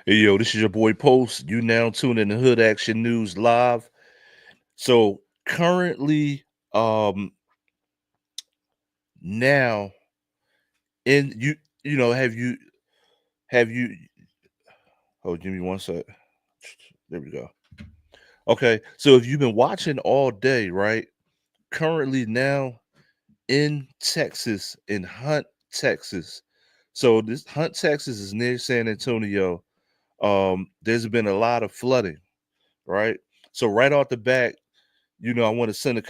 Hey yo, this is your boy Post. You now tune in to Hood Action News Live. So currently, now in you know have you oh give me one sec. There we go. Okay, so if you've been watching all day, right? Currently now in Texas, in Hunt, Texas. So this Hunt, Texas is near San Antonio. There's been a lot of flooding, right? So right off the bat, I want to send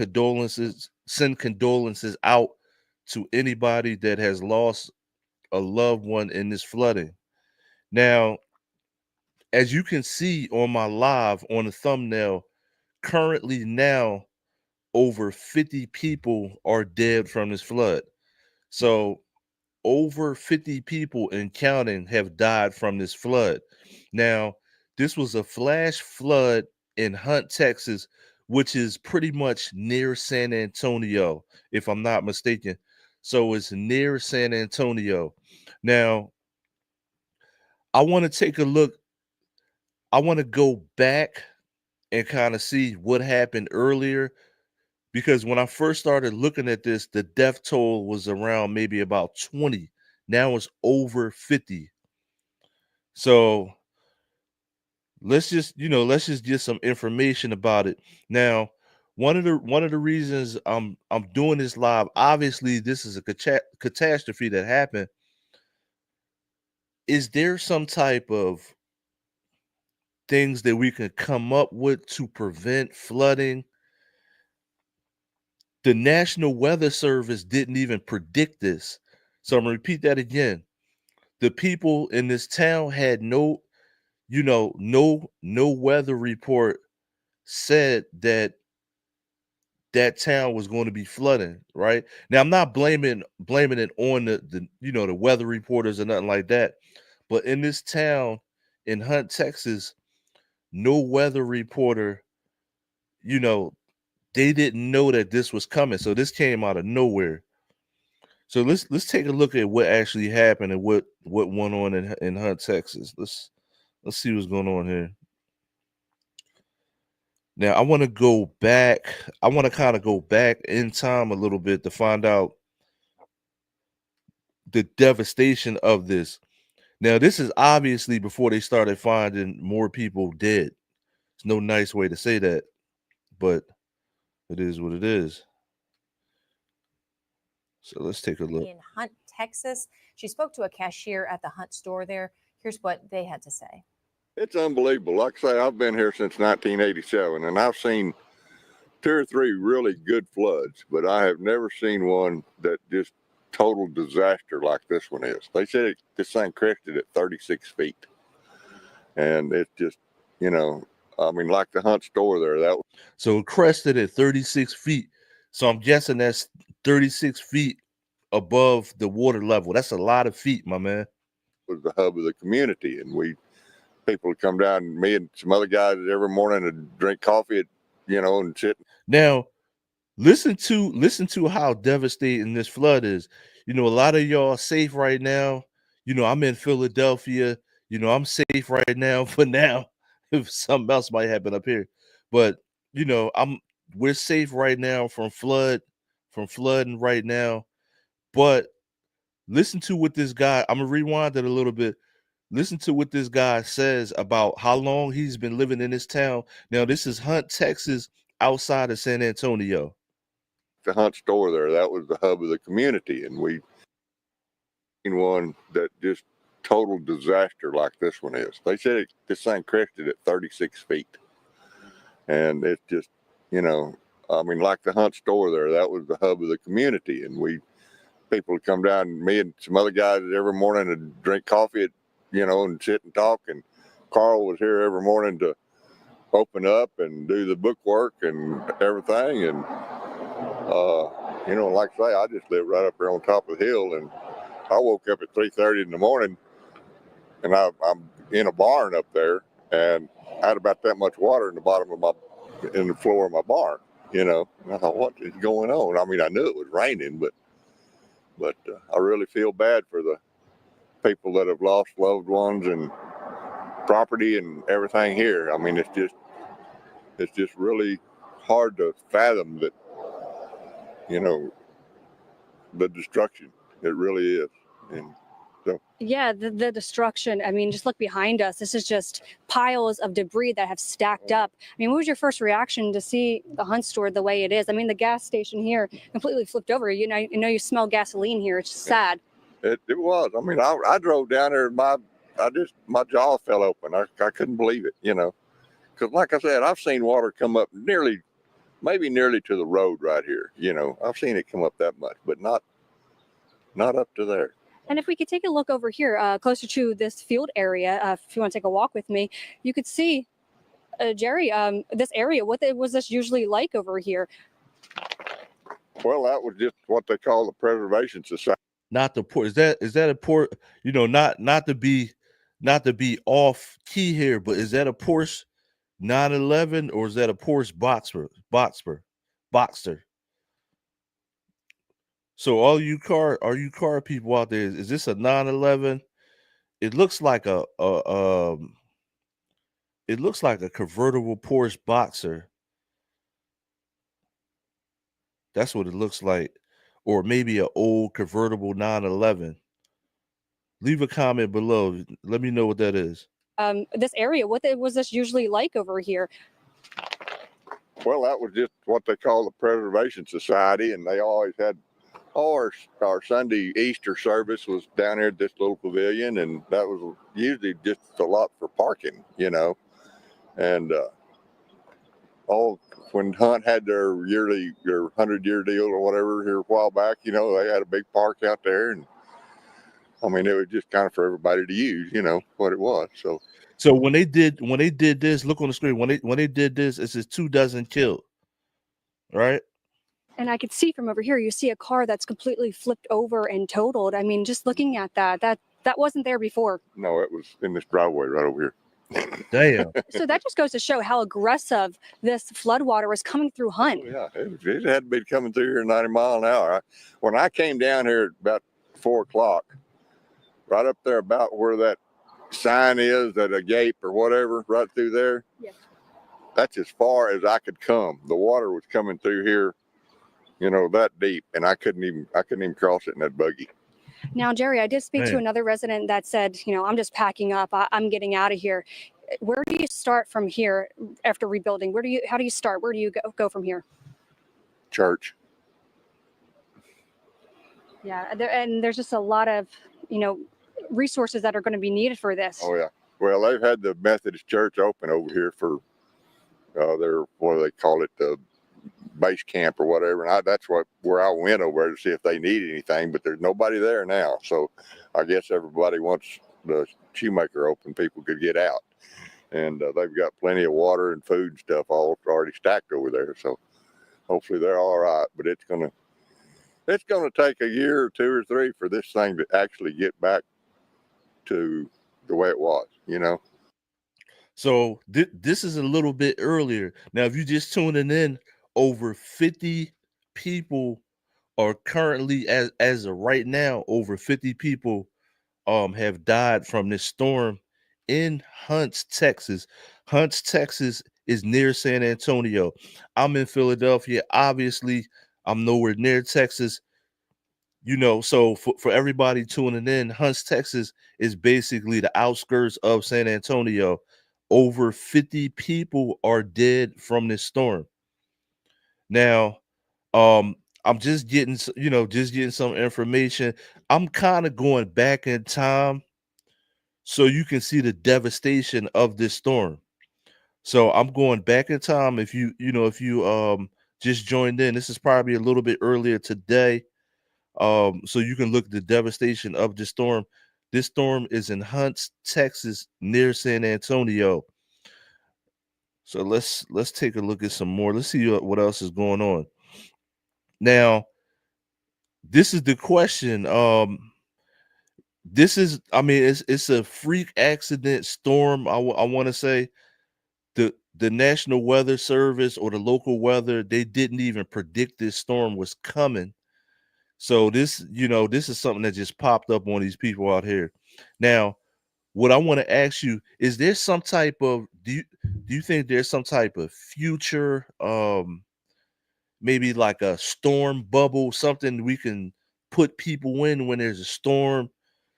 condolences out to anybody that has lost a loved one in this flooding. Now, as you can see on my live on the thumbnail, currently now over 50 people are dead from this flood. So over 50 people and counting have died from this flood. Now, this was a flash flood in Hunt, Texas, which is pretty much near San Antonio, if I'm not mistaken. So it's near San Antonio. Now, I want to take a look. I want to go back and kind of see what happened earlier because when I first started looking at this, the death toll was around maybe about 20. Now it's over 50. So let's just get some information about it. Now, one of the reasons I'm doing this live, obviously this is a catastrophe that happened. Is there some type of things that we can come up with to prevent flooding? The National Weather Service didn't even predict this. So I'm gonna repeat that again. The people in this town had no weather report said that town was going to be flooding, right? Now I'm not blaming it on the weather reporters or nothing like that. But in this town in Hunt, Texas, no weather reporter, you know, they didn't know that this was coming. So this came out of nowhere. So let's take a look at what actually happened and what went on in Hunt, Texas. Let's see what's going on here. Now I want to go back. I want to kind of go back in time a little bit to find out the devastation of this. Now this is obviously before they started finding more people dead. It's no nice way to say that, but it is what it is. So let's take a look. In Hunt, Texas. She spoke to a cashier at the Hunt store there. Here's what they had to say. It's unbelievable. Like I say, I've been here since 1987, and I've seen two or three really good floods, but I have never seen one that just total disaster like this one is. They said this thing crested at 36 feet, and it's just, I mean, like the Hunt store there, that So it crested at 36 feet. So I'm guessing that's 36 feet above the water level. That's a lot of feet, my man. was the hub of the community, and people would come down, me and some other guys every morning to drink coffee, and sit. Now, listen to how devastating this flood is. A lot of y'all safe right now. I'm in Philadelphia. I'm safe right now for now. If something else might happen up here, but I'm we're safe right now from flooding right now. But listen to what this guy. I'm gonna rewind it a little bit. Listen to what this guy says about how long he's been living in this town. Now, this is Hunt, Texas, outside of San Antonio. The Hunt store there, that was the hub of the community, and we one that just total disaster like this one is. They said this thing crested at 36 feet, and it's just, I mean, like the Hunt store there, that was the hub of the community, and people would come down, me and some other guys every morning to drink coffee, and sit and talk, and Carl was here every morning to open up and do the bookwork and everything, and like I say, I just live right up there on top of the hill, and I woke up at 3:30 in the morning, and I'm in a barn up there, and I had about that much water in the floor of my barn, And I thought, what is going on? I mean, I knew it was raining, but I really feel bad for the people that have lost loved ones, and property and everything here. I mean, it's just really hard to fathom that, you know, the destruction. It really is. And Yeah, the destruction. I mean, just look behind us. This is just piles of debris that have stacked up. I mean, what was your first reaction to see the Hunt store the way it is? I mean, the gas station here completely flipped over. You know you smell gasoline here. It's just sad. it was. I mean, I drove down there and my jaw fell open. I couldn't believe it, you know, because like I said, I've seen water come up maybe nearly to the road right here. You know, I've seen it come up that much, but not up to there. And if we could take a look over here, closer to this field area, if you want to take a walk with me, you could see, Jerry, this area. What was this usually like over here? Well, that was just what they call the Preservation Society. Not the port. Is that a port? You know, not to be off key here, but is that a Porsche 911 or is that a Porsche Boxster? So all you car people out there, is this a 911? It looks like a convertible Porsche Boxer. That's what it looks like, or maybe an old convertible 911. Leave a comment below. Let me know what that is. This area. What was this usually like over here? Well, that was just what they call the Preservation Society, and they always had our Sunday Easter service was down here at this little pavilion, and that was usually just a lot for parking, you know. And when Hunt had their 100-year deal or whatever here a while back, you know, they had a big park out there, and I mean, it was just kind of for everybody to use, you know, what it was. So when they did this, look on the screen. When they did this, it says 2 dozen killed, right? And I could see from over here, you see a car that's completely flipped over and totaled. I mean, just looking at that wasn't there before. No, it was in this driveway right over here. Damn. So that just goes to show how aggressive this floodwater was coming through Hunt. Oh, yeah, it had been coming through here 90 miles an hour. When I came down here at about 4 o'clock, right up there about where that sign is at a gate or whatever, right through there. Yeah. That's as far as I could come. The water was coming through here, you know, that deep, and I couldn't even cross it in that buggy. Now, Jerry, I did speak to Man. another resident that said, you know, I'm just packing up. I'm getting out of here. Where do you start from here after rebuilding? How do you start? Where do you go from here? Church. Yeah, and there's just a lot of, you know, resources that are going to be needed for this. Oh yeah. Well, they've had the Methodist Church open over here for their, what do they call it, the base camp or whatever. And that's where I went over there to see if they needed anything, but there's nobody there now. So I guess everybody, once the Shoemaker open, people could get out. And they've got plenty of water and food and stuff all already stacked over there. So hopefully they're all right. But it's gonna take a year or 2 or 3 for this thing to actually get back to the way it was, you know. So this is a little bit earlier. Now, if you just tuning in, over 50 people are currently, as of right now, over 50 people have died from this storm in Hunts, Texas. Hunts, Texas is near San Antonio. I'm in Philadelphia. Obviously, I'm nowhere near Texas. You know, so for everybody tuning in, Hunts, Texas is basically the outskirts of San Antonio. Over 50 people are dead from this storm. Now, I'm just getting some information. I'm kind of going back in time so you can see the devastation of this storm. So I'm going back in time. If you just joined in, this is probably a little bit earlier today. So you can look at the devastation of the storm. This storm is in Hunts, Texas, near San Antonio. So let's take a look at some more. Let's see what else is going on. Now, this is the question. It's a freak accident storm. I want to say the National Weather Service or the local weather, they didn't even predict this storm was coming. So this is something that just popped up on these people out here. Now, what I want to ask you is there some type of do you think there's some type of future maybe like a storm bubble, something we can put people in when there's a storm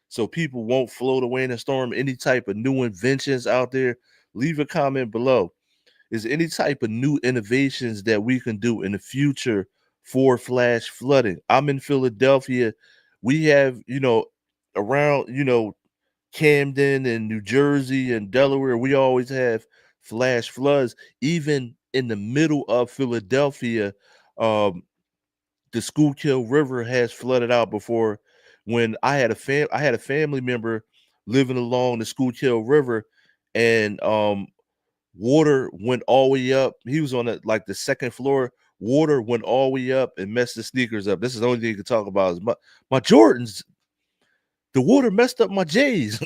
so people won't float away in a storm? Any type of new inventions out there? Leave a comment below. Is there any type of new innovations that we can do in the future for flash flooding? I'm in Philadelphia. We have, around, Camden and New Jersey and Delaware, we always have flash floods. Even in the middle of Philadelphia, um, the Schuylkill River has flooded out before. When I had a family member living along the Schuylkill River, and water went all the way up. He was on the second floor. Water went all the way up and messed the sneakers up. This is the only thing you can talk about is my Jordans. The water messed up my J's.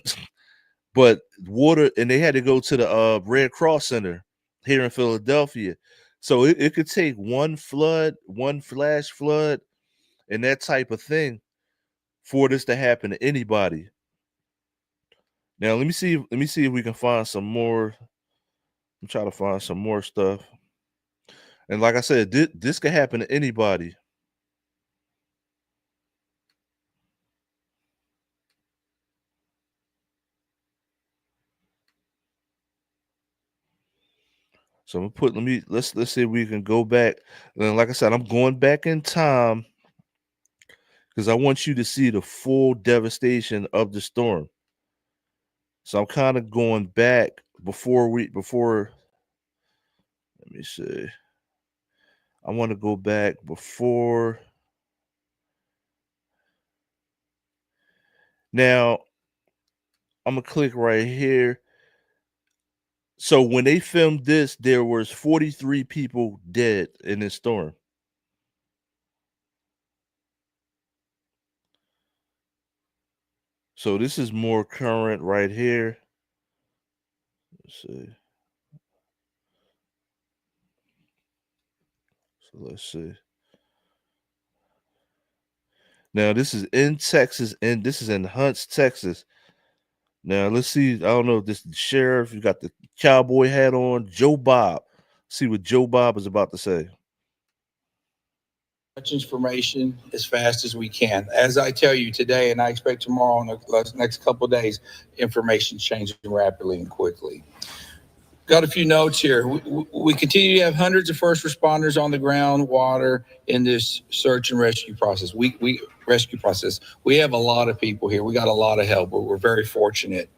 But water, and they had to go to the Red Cross Center here in Philadelphia. So it could take one flood, one flash flood, and that type of thing for this to happen to anybody. Now let me see if we can find some more. I'm trying to find some more stuff. And like I said, this could happen to anybody. So I'm gonna put let's see if we can go back. And like I said, I'm going back in time because I want you to see the full devastation of the storm. So I'm kind of going back before let me see. I want to go back before. Now I'm gonna click right here. So when they filmed this, there was 43 people dead in this storm. So this is more current right here. Let's see. So let's see. Now this is in Texas, and this is in Hunts, Texas. Now let's see. I don't know if this is the sheriff. You got the cowboy hat on. Joe Bob. See what Joe Bob is about to say. Much information as fast as we can. As I tell you today, and I expect tomorrow and the next couple of days, information changing rapidly and quickly. Got a few notes here. We continue to have hundreds of first responders on the ground, water in this search and rescue process. We rescue process. We have a lot of people here. We got a lot of help. We're very fortunate.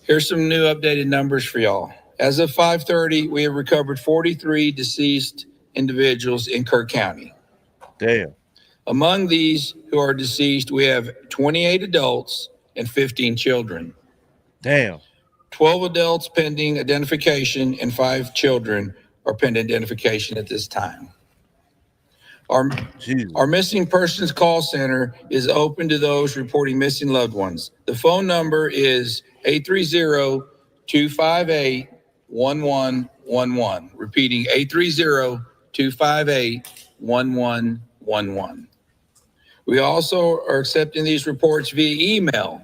Here's some new updated numbers for y'all. As of 5:30, we have recovered 43 deceased individuals in Kirk County. Damn. Among these who are deceased, we have 28 adults and 15 children. Damn. 12 adults pending identification and 5 children are pending identification at this time. Our missing persons call center is open to those reporting missing loved ones. The phone number is 830-258-1111. Repeating, 830-258-1111. We also are accepting these reports via email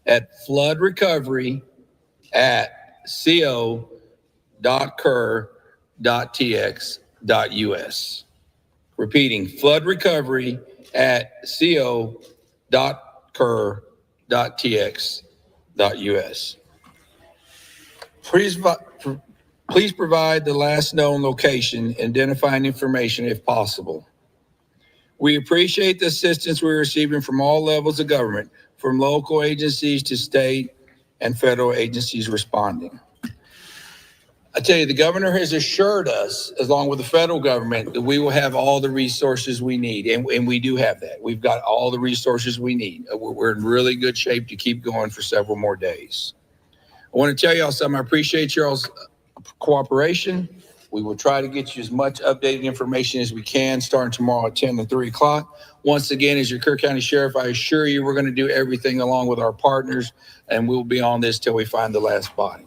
at floodrecovery@co.cur.tx.us. Repeating, floodrecovery@co.cur.tx.us. Please provide the last known location, identifying information if possible. We appreciate the assistance we're receiving from all levels of government, from local agencies to state and federal agencies responding. I tell you, the governor has assured us, along with the federal government, that we will have all the resources we need. And we do have that. We've got all the resources we need. We're in really good shape to keep going for several more days. I want to tell y'all something. I appreciate y'all's cooperation. We will try to get you as much updated information as we can starting tomorrow at 10 and 3 o'clock. Once again, as your Kirk County Sheriff, I assure you we're going to do everything along with our partners, and we'll be on this till we find the last body.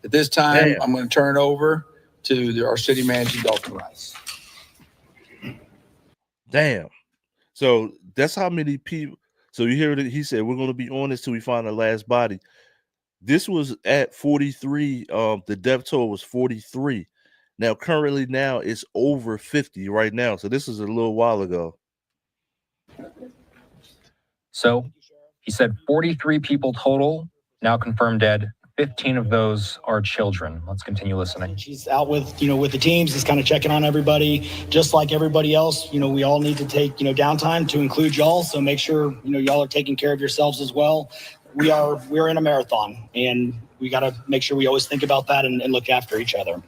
At this time, I'm going to turn it over to our city manager, Dalton Rice. Damn. So that's how many people. So you hear that he said we're going to be on this till we find the last body. This was at 43. The death toll was 43. Now currently now it's over 50 right now. So this is a little while ago. So he said 43 people total, now confirmed dead. 15 of those are children. Let's continue listening. She's out with, with the teams, just kind of checking on everybody, just like everybody else. We all need to take, downtime to include y'all. So make sure, y'all are taking care of yourselves as well. We're in a marathon, and we got to make sure we always think about that and look after each other.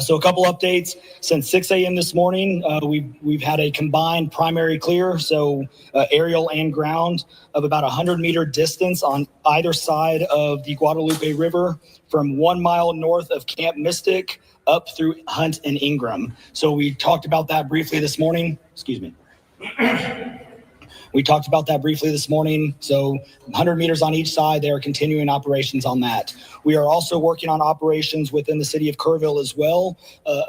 So a couple updates. Since 6 a.m. this morning, we've had a combined primary clear, so aerial and ground, of about 100-meter distance on either side of the Guadalupe River from 1 mile north of Camp Mystic up through Hunt and Ingram. So we talked about that briefly this morning. Excuse me. We talked about that briefly this morning. So 100 meters on each side, they are continuing operations on that. We are also working on operations within the city of Kerrville as well.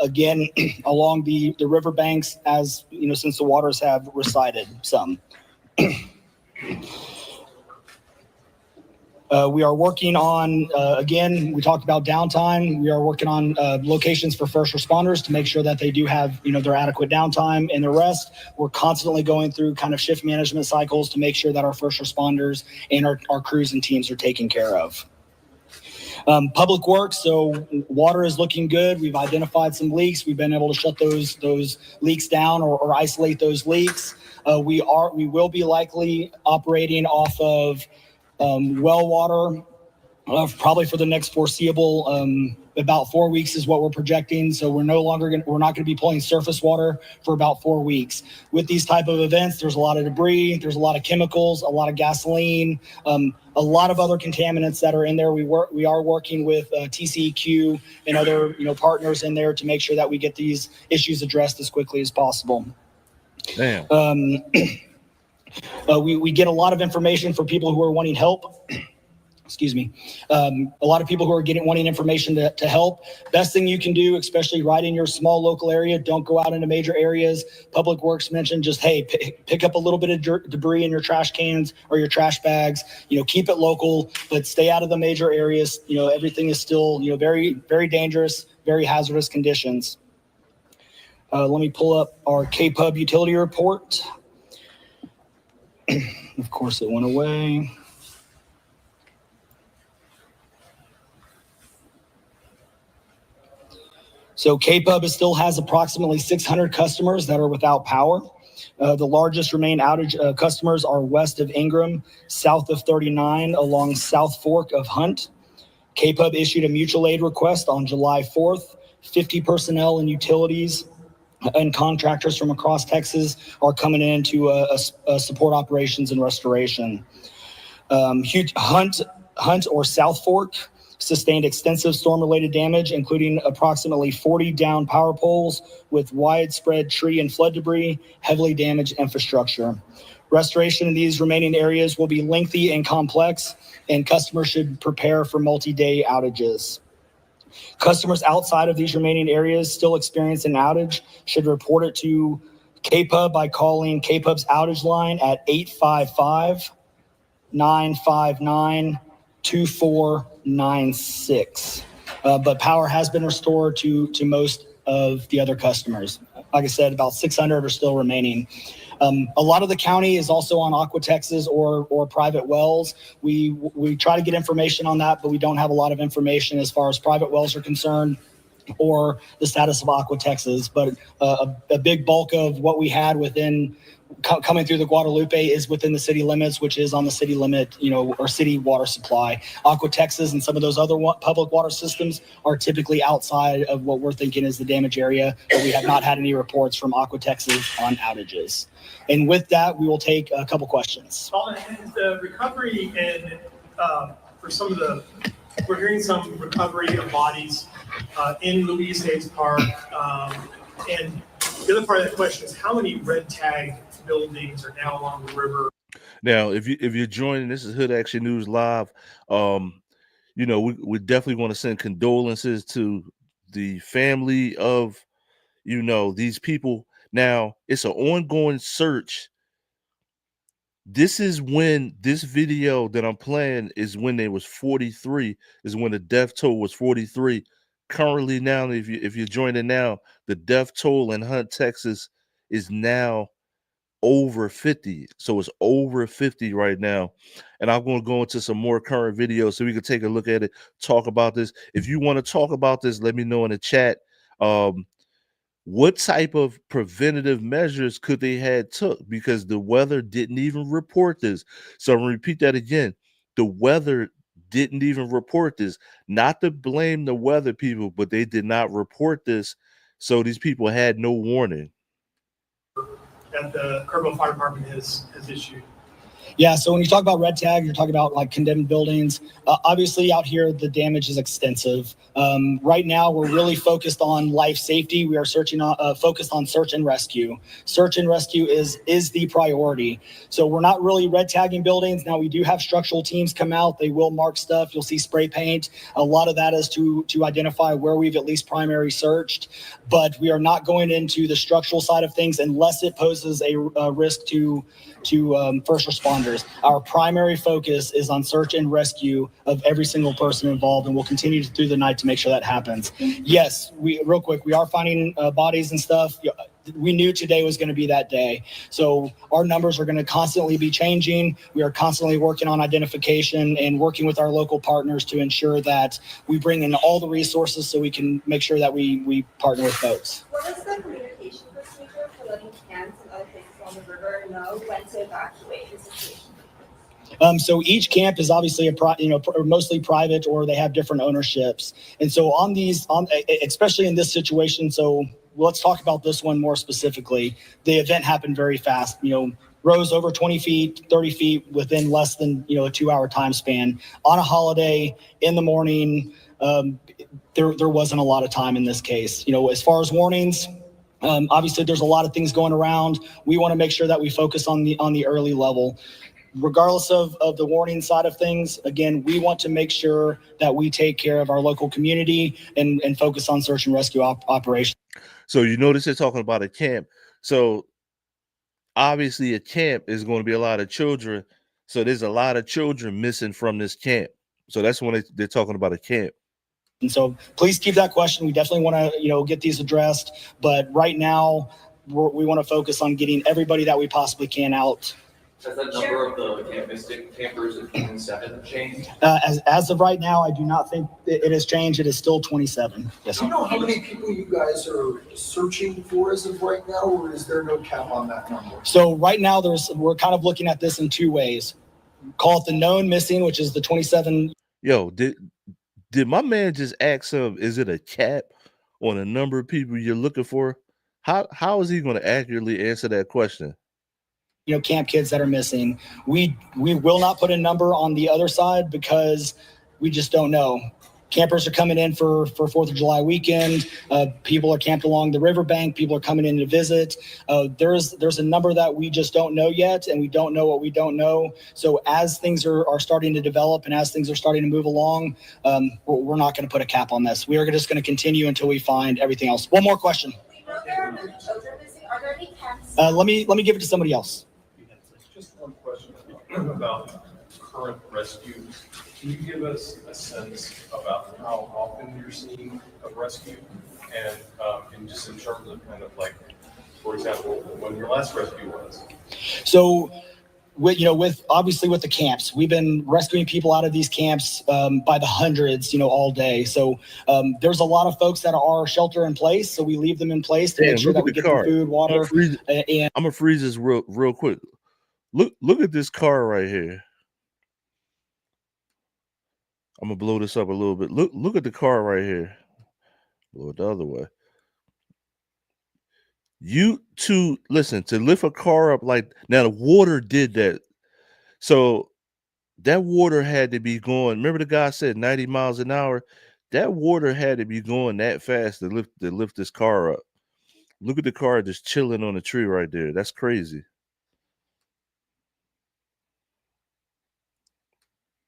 Again, along the riverbanks, as since the waters have receded some. We are working on, again, we talked about downtime. We are working on locations for first responders to make sure that they do have, their adequate downtime and the rest. We're constantly going through kind of shift management cycles to make sure that our first responders and our crews and teams are taken care of. Public works, so water is looking good. We've identified some leaks. We've been able to shut those leaks down or isolate those leaks. We will be likely operating off of well water probably for the next foreseeable about 4 weeks is what we're projecting. So we're not going to be pulling surface water for about 4 weeks. With these type of events, there's a lot of debris, there's a lot of chemicals, a lot of gasoline, a lot of other contaminants that are in there. We are working with TCEQ and other partners in there to make sure that we get these issues addressed as quickly as possible. Damn. We get a lot of information for people who are wanting help. Excuse me. A lot of people who are wanting information to help. Best thing you can do, especially right in your small local area, don't go out into major areas. Public Works mentioned just, hey, pick up a little bit of debris in your trash cans or your trash bags. Keep it local, but stay out of the major areas. Everything is still, very, very dangerous, very hazardous conditions. Let me pull up our KPUB utility report. Of course, it went away. So KPUB still has approximately 600 customers that are without power. The largest remain outage customers are west of Ingram, south of 39, along South Fork of Hunt. KPUB issued a mutual aid request on July 4th. 50 personnel and utilities and contractors from across Texas are coming in to support operations and restoration. Hunt or South Fork sustained extensive storm-related damage, including approximately 40 downed power poles with widespread tree and flood debris, heavily damaged infrastructure. Restoration in these remaining areas will be lengthy and complex, and customers should prepare for multi-day outages. Customers outside of these remaining areas still experiencing an outage should report it to KPUB by calling KPUB's outage line at 855-959-2496. But power has been restored to most of the other customers. Like I said, about 600 are still remaining. A lot of the county is also on Aqua Texas or private wells. We try to get information on that, but we don't have a lot of information as far as private wells are concerned or the status of Aqua Texas. But a big bulk of what we had coming through the Guadalupe is within the city limits, which is on the city limit, or city water supply. Aqua Texas and some of those other public water systems are typically outside of what we're thinking is the damage area, but we have not had any reports from Aqua Texas on outages. And with that, we will take a couple questions. And the recovery and for some of we're hearing some recovery of bodies in Louise Hayes Park. And the other part of the question is how many red tag buildings are now along the river? Now, if you're joining, this is Hood Action News Live. We definitely want to send condolences to the family of, these people. Now, it's an ongoing search This is when this video that I'm playing is when they was 43, is when the death toll was 43. Currently now, if you're joining now, the death toll in Hunt, Texas is now over 50. So it's over 50 right now. And I'm going to go into some more current videos so we can take a look at it, talk about this. If you want to talk about this, let me know in the chat. What type of preventative measures could they had took, because the weather didn't even report this. So I'm gonna repeat that again. The weather didn't even report this. Not to blame the weather people, but they did not report this. So these people had no warning. that the Kerrville Fire Department has issued. Yeah, so when you talk about red tag, you're talking about like condemned buildings. Obviously, out here, the damage is extensive. Right now, we're really focused on life safety. We are focused on search and rescue. Search and rescue is the priority. So we're not really red tagging buildings. Now, we do have structural teams come out. They will mark stuff. You'll see spray paint. A lot of that is to identify where we've at least primary searched. But we are not going into the structural side of things unless it poses a risk to first responders. Our primary focus is on search and rescue of every single person involved, and we'll continue through the night to make sure that happens. Yes, real quick, we are finding bodies and stuff. We knew today was going to be that day. So our numbers are going to constantly be changing. We are constantly working on identification and working with our local partners to ensure that we bring in all the resources so we can make sure that we partner with folks. What is the communication procedure for letting camps and other places on the river know when to evacuate the situation? So each camp is obviously mostly private, or they have different ownerships. And so especially in this situation, so let's talk about this one more specifically. The event happened very fast, rose over 20 feet, 30 feet within less than, a 2-hour time span on a holiday in the morning. There wasn't a lot of time in this case, as far as warnings. Obviously there's a lot of things going around. We want to make sure that we focus on the early level. Regardless of the warning side of things, again, we want to make sure that we take care of our local community and focus on search and rescue operations. So you notice they're talking about a camp. So obviously a camp is going to be a lot of children. So there's a lot of children missing from this camp. So that's when they're talking about a camp. And so please keep that question. We definitely want to, get these addressed. But right now, we want to focus on getting everybody that we possibly can out. Has that number of the campers at 27 changed? As of right now, I do not think it has changed. It is still 27. Yes, Do you know how many people you guys are searching for as of right now, or is there no cap on that number? So right now, we're kind of looking at this in two ways. Call it the known missing, which is the 27. Yo, did my man just ask him, is it a cap on the number of people you're looking for? How is he going to accurately answer that question? Camp kids that are missing. We will not put a number on the other side because we just don't know. Campers are coming in for 4th of July weekend. People are camped along the riverbank. People are coming in to visit. There's a number that we just don't know yet, and we don't know what we don't know. So as things are starting to develop and as things are starting to move along, we're not going to put a cap on this. We are just going to continue until we find everything else. One more question. We know there are many children missing. Are there any camps? Let me give it to somebody else. Just one question about current rescue. Can you give us a sense about how often you're seeing a rescue, and just in terms of kind of like, for example, when your last rescue was? So, with obviously with the camps, we've been rescuing people out of these camps by the hundreds, all day. So there's a lot of folks that are shelter in place. So we leave them in place to make sure that we get them food, water. I'm gonna freeze this real quick. Look at this car right here. I'm gonna blow this up a little bit. Look at the car right here. Blow it the other way. Listen, to lift a car up like now, the water did that. So that water had to be going. Remember the guy said 90 miles an hour? That water had to be going that fast to lift this car up. Look at the car just chilling on the tree right there. That's crazy.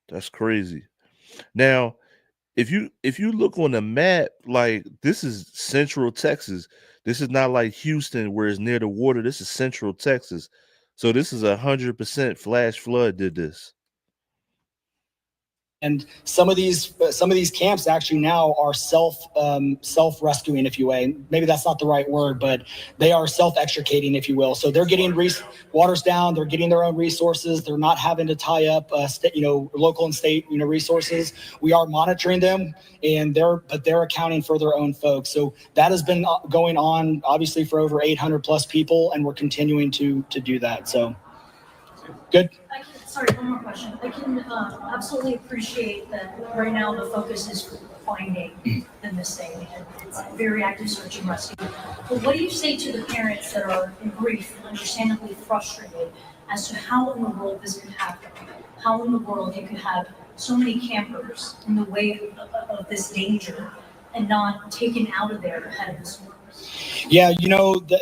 That's crazy. Now, if you look on the map, like this is Central Texas. This is not like Houston where it's near the water. This is Central Texas. So this is 100% flash flood did this. And some of these camps actually now are self rescuing, if you will. Maybe that's not the right word, but they are self extricating, if you will. So they're getting waters down. They're getting their own resources. They're not having to tie up, local and state, resources. We are monitoring them, and they're accounting for their own folks. So that has been going on, obviously, for over 800 plus people, and we're continuing to do that. So good. Sorry, one more question. I can absolutely appreciate that right now the focus is finding the missing, and it's a very active search and rescue. But what do you say to the parents that are in grief, understandably frustrated as to how in the world this could happen? How in the world you could have so many campers in the way of this danger and not taken out of there ahead of the storm? Yeah,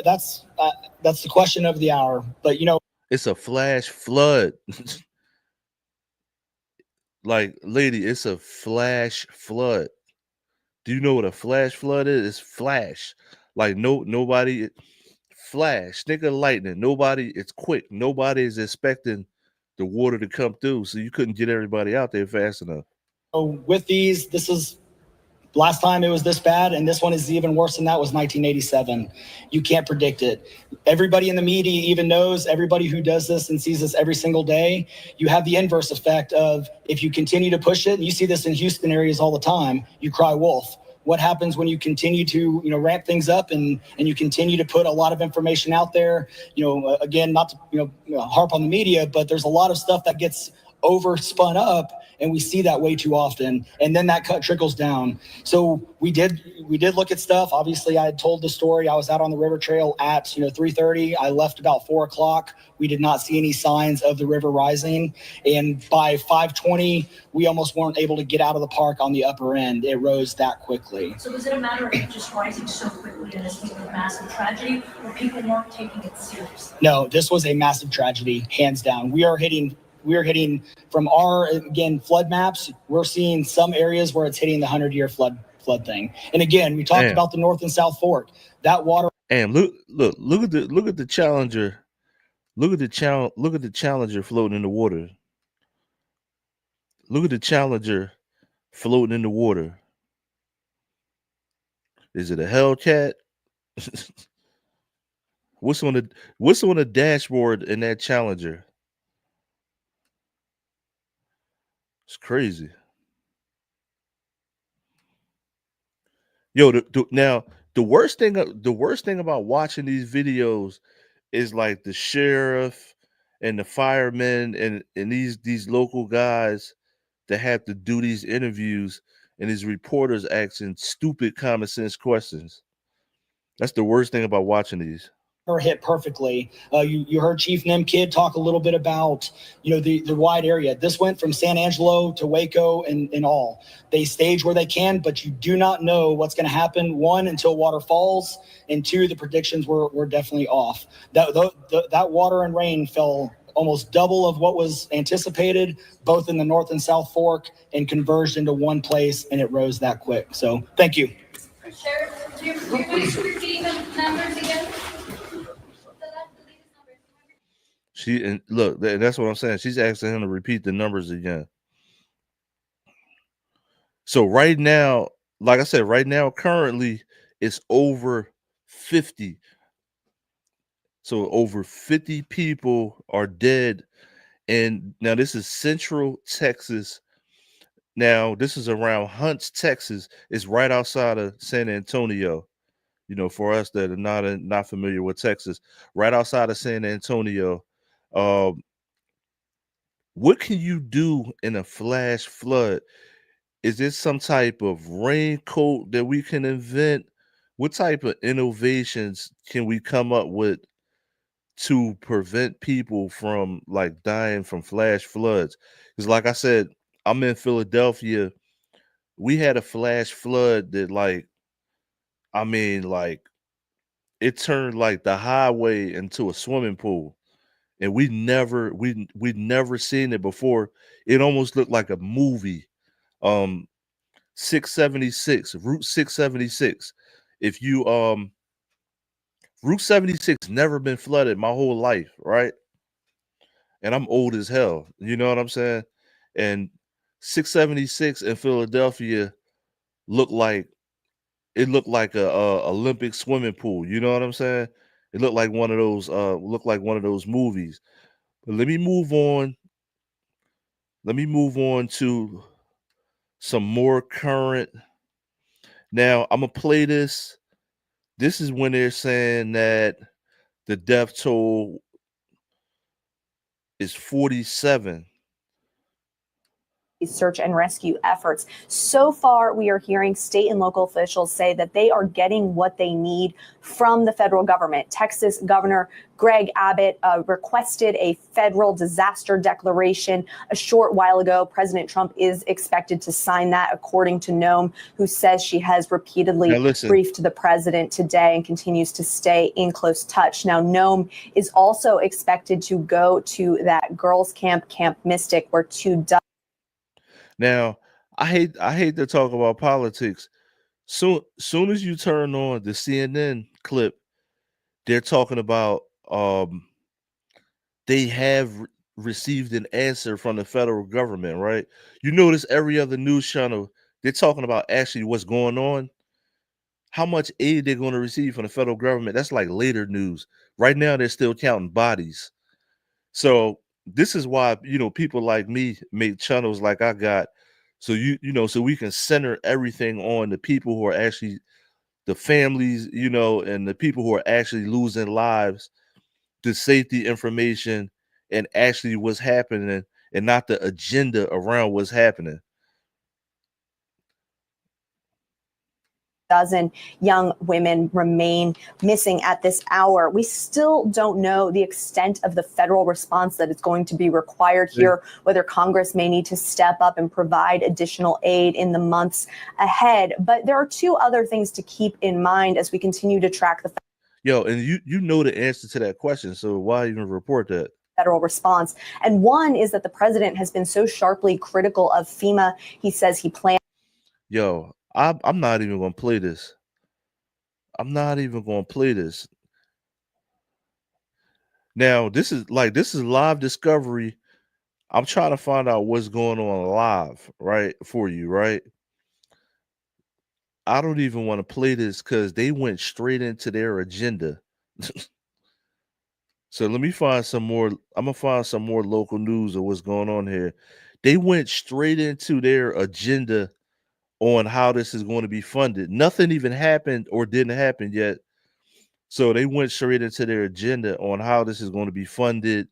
that's the question of the hour. But it's a flash flood. Like, lady, it's a flash flood. Do you know what a flash flood is? It's flash. Like nobody flash, think of lightning. Nobody, it's quick. Nobody is expecting the water to come through. So you couldn't get everybody out there fast enough. With these, this is last time it was this bad, and this one is even worse than that, was 1987. You can't predict it. Everybody in the media even knows, everybody who does this and sees this every single day, you have the inverse effect of if you continue to push it, and you see this in Houston areas all the time, you cry wolf. What happens when you continue to, ramp things up and you continue to put a lot of information out there? Again, not to, harp on the media, but there's a lot of stuff that gets overspun up, and we see that way too often, and then that trickles down. So we did look at stuff. Obviously, I had told the story. I was out on the river trail at 3:30. I left about 4 o'clock. We did not see any signs of the river rising, and by 5:20, we almost weren't able to get out of the park on the upper end. It rose that quickly. So was it a matter of just rising so quickly and this being a massive tragedy, or people weren't taking it seriously? No, this was a massive tragedy, hands down. We are hitting from our, again, flood maps. We're seeing some areas where it's hitting the 100-year flood thing. And again, we talked about the North and South Fork. That water. And look at the Challenger. Look at the Challenger floating in the water. Look at the Challenger floating in the water. Is it a Hellcat? What's on the dashboard in that Challenger? It's crazy. Yo, now the worst thing about watching these videos is like the sheriff and the firemen and these local guys that have to do these interviews and these reporters asking stupid common sense questions. That's the worst thing about watching these. Hit perfectly. You heard Chief Nemkid talk a little bit about the wide area. This went from San Angelo to Waco and all. They stage where they can, but you do not know what's going to happen. One, until water falls, and two, the predictions were definitely off. That water and rain fell almost double of what was anticipated, both in the North and South Fork, and converged into one place, and it rose that quick. So thank you. Sheriff, do you mind repeating the numbers again? That's what I'm saying. She's asking him to repeat the numbers again. So right now, like I said, currently it's over 50. So over 50 people are dead. And now this is Central Texas. Now this is around Hunts, Texas. It's right outside of San Antonio. For us that are not familiar with Texas, right outside of San Antonio. What can you do in a flash flood? Is there some type of raincoat that we can invent? What type of innovations can we come up with to prevent people from dying from flash floods? Because like I said, I'm in Philadelphia. We had a flash flood that it turned the highway into a swimming pool. And we'd never seen it before. It almost looked like a movie. 676, Route 676. If you Route 76 never been flooded my whole life, right? and I'm old as hell. You know what I'm saying? And 676 in Philadelphia looked like it looked like a Olympic swimming pool. You know what I'm saying? It looked like one of those movies. But let me move on. Let me move on to some more current. Now I'm gonna play this. This is when they're saying that the death toll is 47. Search and rescue efforts. So far, we are hearing state and local officials say that they are getting what they need from the federal government. Texas Governor Greg Abbott requested a federal disaster declaration a short while ago. President Trump is expected to sign that, according to Noem, who says she has repeatedly briefed the president today and continues to stay in close touch. Now, Noem is also expected to go to that girls' camp, Camp Mystic, where 2 dozen. Now, I hate to talk about politics. Soon as you turn on the CNN clip, they're talking about they have received an answer from the federal government, right? You notice every other news channel, they're talking about actually what's going on, how much aid they're going to receive from the federal government. That's like later news. Right now, they're still counting bodies. So this is why, people like me make channels like I got. So so we can center everything on the people who are actually the families, and the people who are actually losing lives, the safety information, and actually what's happening, and not the agenda around what's happening. Dozen young women remain missing at this hour. We still don't know the extent of the federal response that is going to be required here, whether Congress may need to step up and provide additional aid in the months ahead. But there are 2 other things to keep in mind as we continue to track the and you know the answer to that question, so why even report that? Federal response. And one is that the president has been so sharply critical of FEMA. He says he plans. I'm not even going to play this. I'm not even going to play this. Now, this is live discovery. I'm trying to find out what's going on live, right, for you, right? I don't even want to play this because they went straight into their agenda. So let me find some more. I'm going to find some more local news of what's going on here. They went straight into their agenda on how this is going to be funded. Nothing even happened or didn't happen yet. So they went straight into their agenda on how this is going to be funded,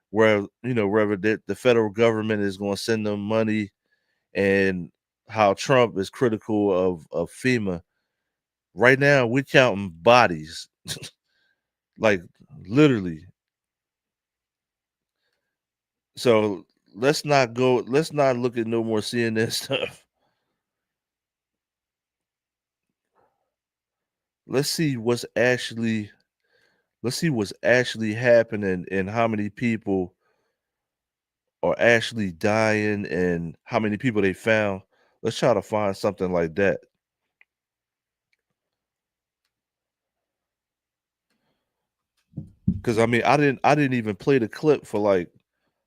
where, whether the federal government is going to send them money, and how Trump is critical of FEMA. Right now, we're counting bodies, like literally. So let's not look at no more CNN stuff. Let's see what's actually happening, and how many people are actually dying, and how many people they found. Let's try to find something like that. Because I didn't even play the clip for like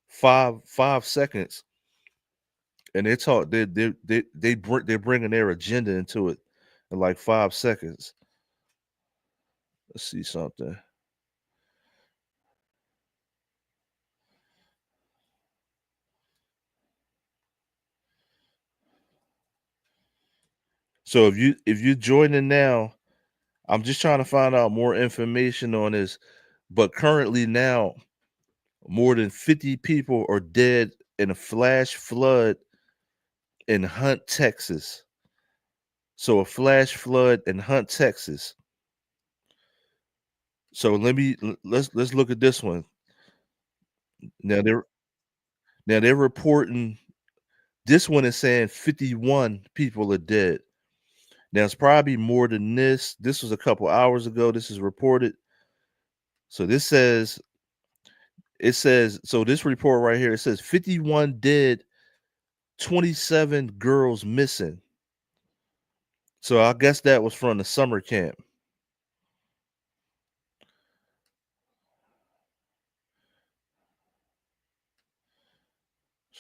five seconds, and they're bringing their agenda into it in like 5 seconds. Let's see something. So if you're joining now, I'm just trying to find out more information on this. But currently now, more than 50 people are dead in a flash flood in Hunt, Texas. So a flash flood in Hunt, Texas. So let's look at this one. Now they're reporting, this one is saying 51 people are dead. Now it's probably more than this. This was a couple hours ago. This is reported. So this says, so this report right here, it says 51 dead, 27 girls missing. So I guess that was from the summer camp.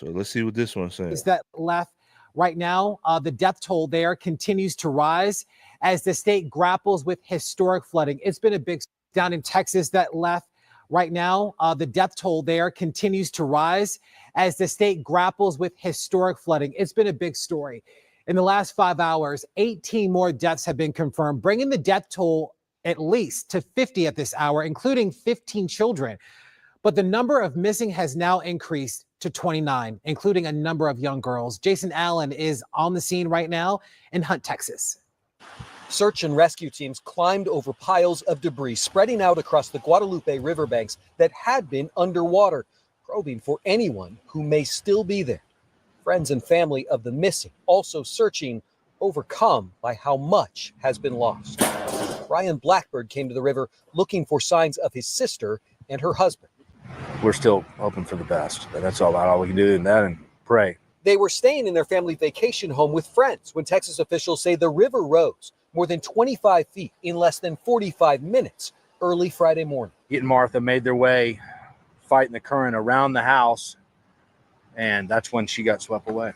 So let's see what this one's saying. Is that left right now? The death toll there continues to rise as the state grapples with historic flooding. It's been a big down in Texas that left right now. The death toll there continues to rise as the state grapples with historic flooding. It's been a big story. In the last 5 hours, 18 more deaths have been confirmed, bringing the death toll at least to 50 at this hour, including 15 children. But the number of missing has now increased to 29, including a number of young girls. Jason Allen is on the scene right now in Hunt, Texas. Search and rescue teams climbed over piles of debris spreading out across the Guadalupe riverbanks that had been underwater, probing for anyone who may still be there. Friends and family of the missing also searching, overcome by how much has been lost. Ryan Blackbird came to the river looking for signs of his sister and her husband. We're still hoping for the best. That's all we can do in that and pray. They were staying in their family vacation home with friends when Texas officials say the river rose more than 25 feet in less than 45 minutes early Friday morning. Pete and Martha made their way, fighting the current around the house, and that's when she got swept away.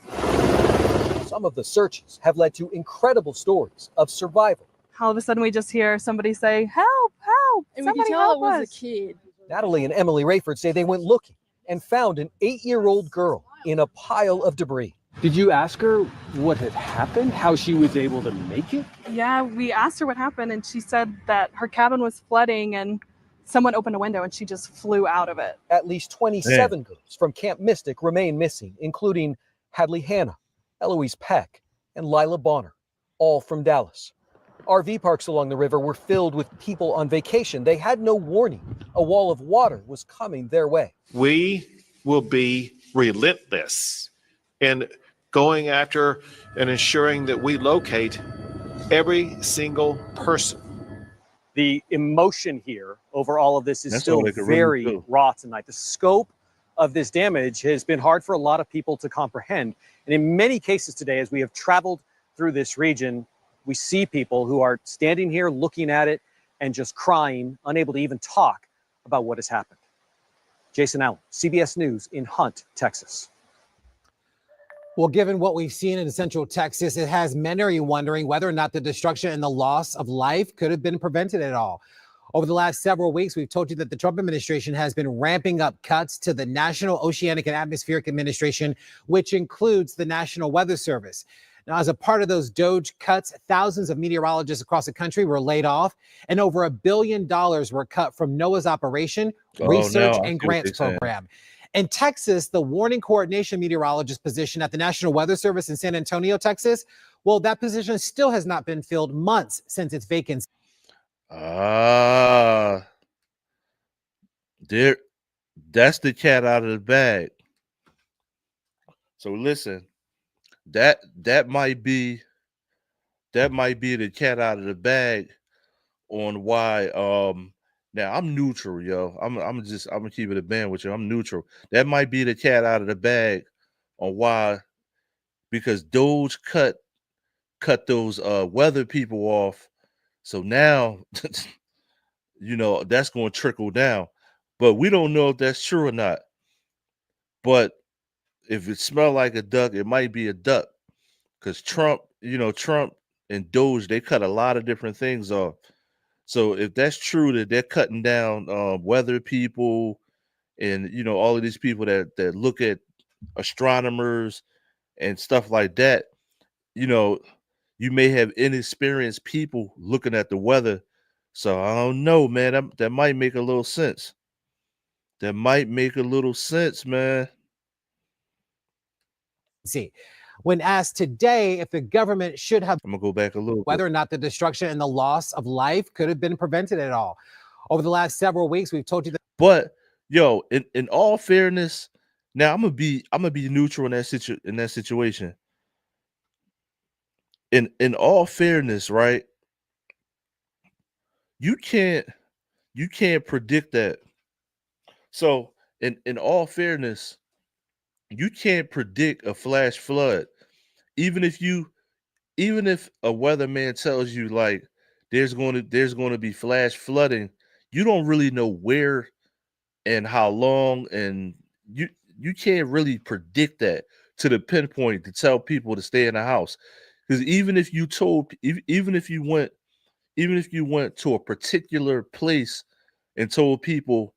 Some of the searches have led to incredible stories of survival. All of a sudden we just hear somebody say, help, help, and we somebody could tell help it was us. a kid. Natalie and Emily Rayford say they went looking and found an 8-year-old girl in a pile of debris. Did you ask her what had happened, how she was able to make it? Yeah, we asked her what happened and she said that her cabin was flooding and someone opened a window and she just flew out of it. At least 27 girls from Camp Mystic remain missing, including Hadley Hanna, Eloise Peck, and Lila Bonner, all from Dallas. RV parks along the river were filled with people on vacation. They had no warning. A wall of water was coming their way. We will be relentless in going after and ensuring that we locate every single person. The emotion here over all of this is That's still all they could very really do. raw tonight. The scope of this damage has been hard for a lot of people to comprehend. And in many cases today, as we have traveled through this region, we see people who are standing here looking at it and just crying, unable to even talk about what has happened. Jason Allen, CBS News in Hunt, Texas. Well, given what we've seen in Central Texas, it has many wondering whether or not the destruction and the loss of life could have been prevented at all. Over the last several weeks, we've told you that the Trump administration has been ramping up cuts to the National Oceanic and Atmospheric Administration, which includes the National Weather Service. Now, as a part of those DOGE cuts, thousands of meteorologists across the country were laid off, and over $1 billion were cut from NOAA's Operation, Research, and Grants Program. In Texas, the warning coordination meteorologist position at the National Weather Service in San Antonio, Texas, well, that position still has not been filled months since its vacancy. There, that's the cat out of the bag. So listen, that might be the cat out of the bag on why. Now I'm neutral, yo. I'm gonna keep it a band with you. I'm neutral. That might be the cat out of the bag on why, because Doge cut those weather people off. So now, you know, that's going to trickle down, but we don't know if that's true or not. But if it smells like a duck, it might be a duck, because Trump and Doge, they cut a lot of different things off. So if that's true that they're cutting down weather people and, you know, all of these people that look at astronomers and stuff like that, you know, you may have inexperienced people looking at the weather. So I don't know, man. That might make a little sense. That might make a little sense, man. See, when asked today if the government should have, I'm gonna go back a little bit. Whether or not the destruction and the loss of life could have been prevented at all. Over the last several weeks, we've told you that. But yo, in all fairness, now I'm gonna be neutral in that situation. In all fairness, right? You can't predict that. So in all fairness, you can't predict a flash flood. Even if a weatherman tells you like there's going to be flash flooding, you don't really know where and how long, and can't really predict that to the pinpoint to tell people to stay in the house. Because even if you went to a particular place and told people,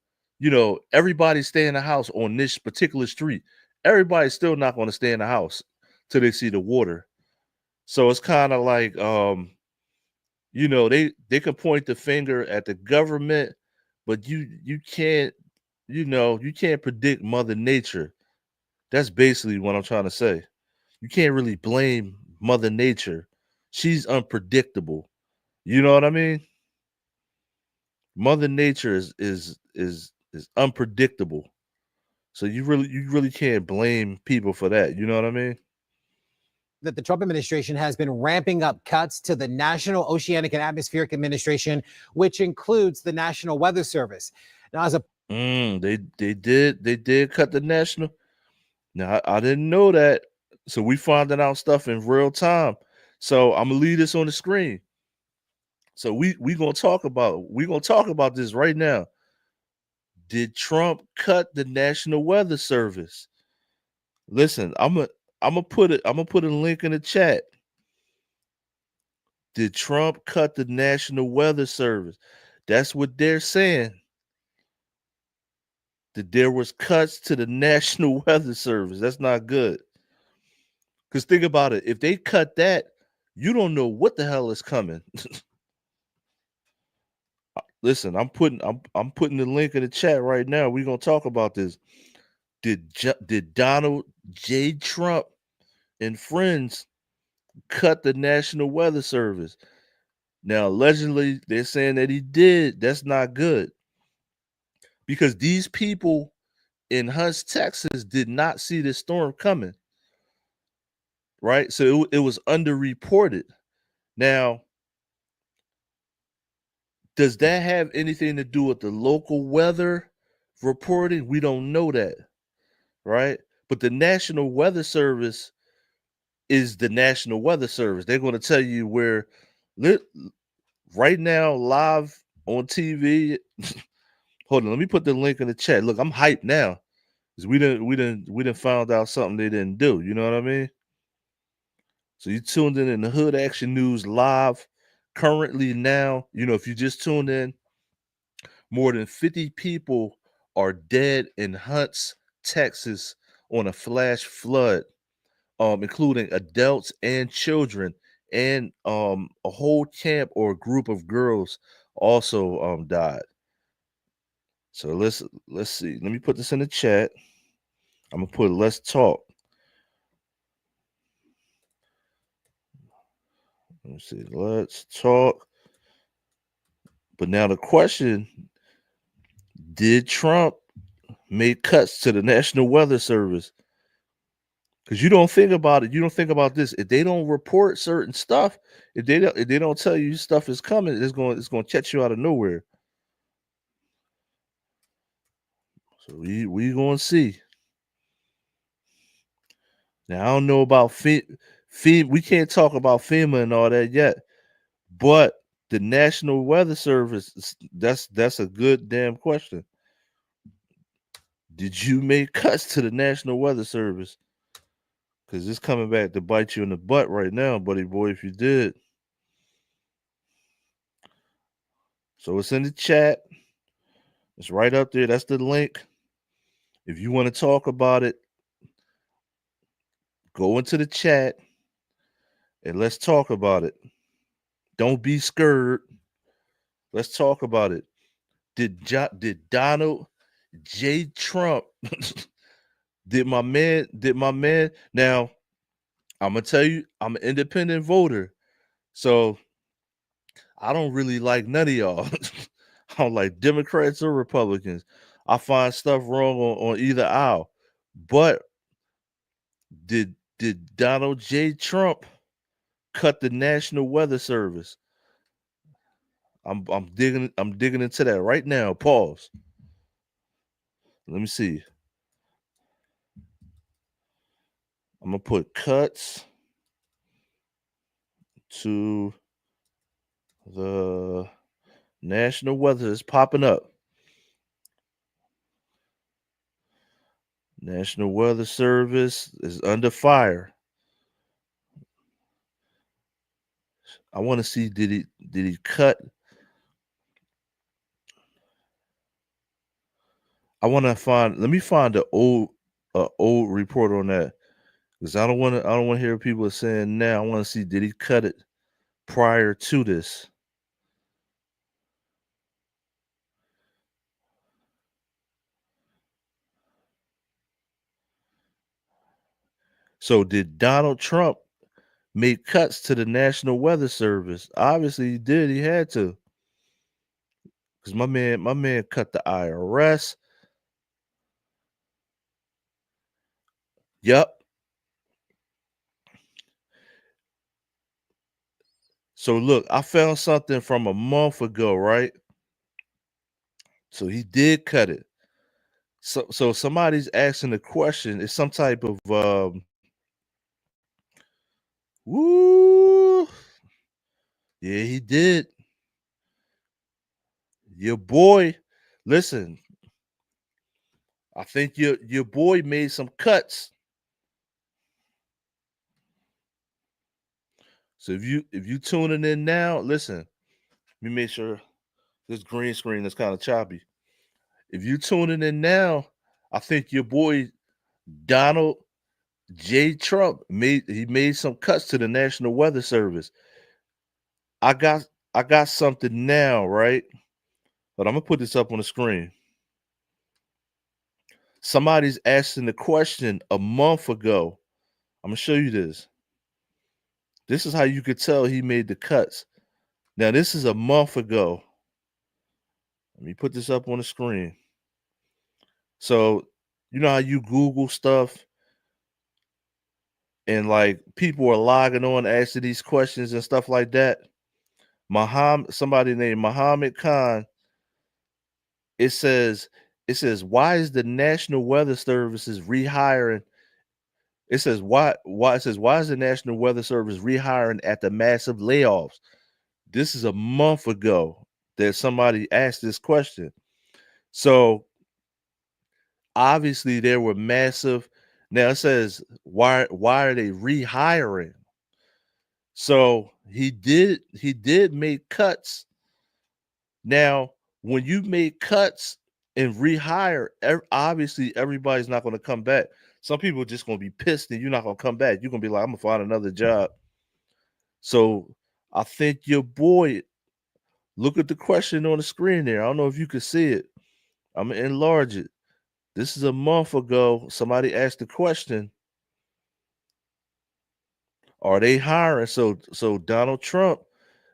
everybody stay in the house on this particular street, everybody's still not going to stay in the house till they see the water. So it's kind of like, they can point the finger at the government, but you can't, you can't predict Mother Nature. That's basically what I'm trying to say. You can't really blame Mother Nature. She's unpredictable. You know what I mean? Mother Nature is unpredictable. So you really can't blame people for that. You know what I mean? That the Trump administration has been ramping up cuts to the National Oceanic and Atmospheric Administration, which includes the National Weather Service. Now, as a they did cut the national. Now I didn't know that. So we finding out stuff in real time. So I'm gonna leave this on the screen. So we gonna talk about this right now. Did Trump cut the National Weather Service? Listen, I'm gonna put a link in the chat. Did Trump cut the National Weather Service? That's what they're saying. That there was cuts to the National Weather Service. That's not good. Because think about it. If they cut that, you don't know what the hell is coming. Listen, I'm putting the link in the chat right now. We're gonna talk about this. Did Donald J. Trump and friends cut the National Weather Service? Now, allegedly, they're saying that he did. That's not good. Because these people in Hunts, Texas did not see this storm coming. Right? So it was underreported. Now, does that have anything to do with the local weather reporting? We don't know that. Right? But the National Weather Service is the National Weather Service. They're going to tell you where right now, live on TV. Hold on, let me put the link in the chat. Look, I'm hyped now because we didn't found out something they didn't do. You know what I mean? So you tuned in the Hood Action News live currently now. If you just tuned in, more than 50 people are dead in Hunts, Texas, on a flash flood, including adults and children, and a whole camp or a group of girls also died. So let's see. Let me put this in the chat. I'm gonna put let's talk. Let me see. Let's talk. But now the question: did Trump make cuts to the National Weather Service? Because you don't think about it. You don't think about this. If they don't report certain stuff, if they don't tell you stuff is coming, it's going to catch you out of nowhere. So we gonna see. Now I don't know about FEMA. We can't talk about FEMA and all that yet, but the National Weather Service, that's a good damn question. Did you make cuts to the National Weather Service? Because it's coming back to bite you in the butt right now, buddy boy, if you did. So it's in the chat. It's right up there. That's the link. If you want to talk about it, go into the chat and let's talk about it. Don't be scared. Let's talk about it. Did Donald J. Trump did my man now? I'm gonna tell you, I'm an independent voter, so I don't really like none of y'all. I don't like Democrats or Republicans. I find stuff wrong on either aisle. But did Donald J. Trump cut the National Weather Service? I'm digging into that right now. Pause. Let me see. I'm gonna put cuts to the National Weather. Is popping up. National Weather Service is under fire. I want to see did he cut? Let me find the old report on that, because I don't want to hear people saying now. I want to see did he cut it prior to this. So did Donald Trump make cuts to the National Weather Service? Obviously he did. He had to. Because my man cut the IRS. Yep. So look, I found something from a month ago, right? So he did cut it. So somebody's asking the question. It's some type of woo. Yeah, he did. Your boy, listen. I think your boy made some cuts. So if you tuning in now, listen. Let me make sure this green screen is kind of choppy. If you tuning in now, I think your boy Donald J. Trump made some cuts to the National Weather Service. I got something now, right? But I'm gonna put this up on the screen. Somebody's asking the question a month ago. I'm gonna show you this. This is how you could tell he made the cuts. Now, this is a month ago. Let me put this up on the screen. So, you know how you Google stuff and like people are logging on asking these questions and stuff like that. Somebody named Muhammad Khan. It says, why is the National Weather Services rehiring? It says why is the National Weather Service rehiring at the massive layoffs? This is a month ago that somebody asked this question. So obviously there were massive. Now it says why are they rehiring? So he did make cuts. Now, when you make cuts and rehire, obviously everybody's not going to come back. Some people are just going to be pissed and you're not going to come back. You're going to be like, I'm going to find another job. So I think your boy, look at the question on the screen there. I don't know if you can see it. I'm going to enlarge it. This is a month ago. Somebody asked the question, are they hiring? So Donald Trump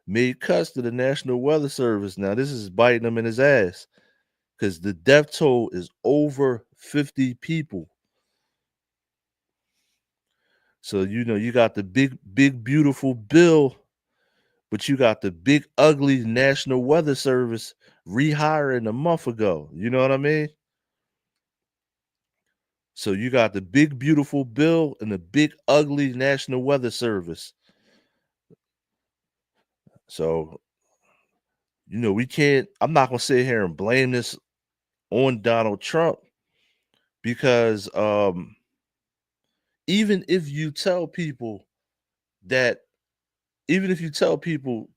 made cuts to the National Weather Service. Now, this is biting him in his ass because the death toll is over 50 people. So, you got the big, beautiful bill, but you got the big, ugly National Weather Service rehiring a month ago. You know what I mean? So you got the big, beautiful bill and the big, ugly National Weather Service. So, I'm not going to sit here and blame this on Donald Trump because even if you tell people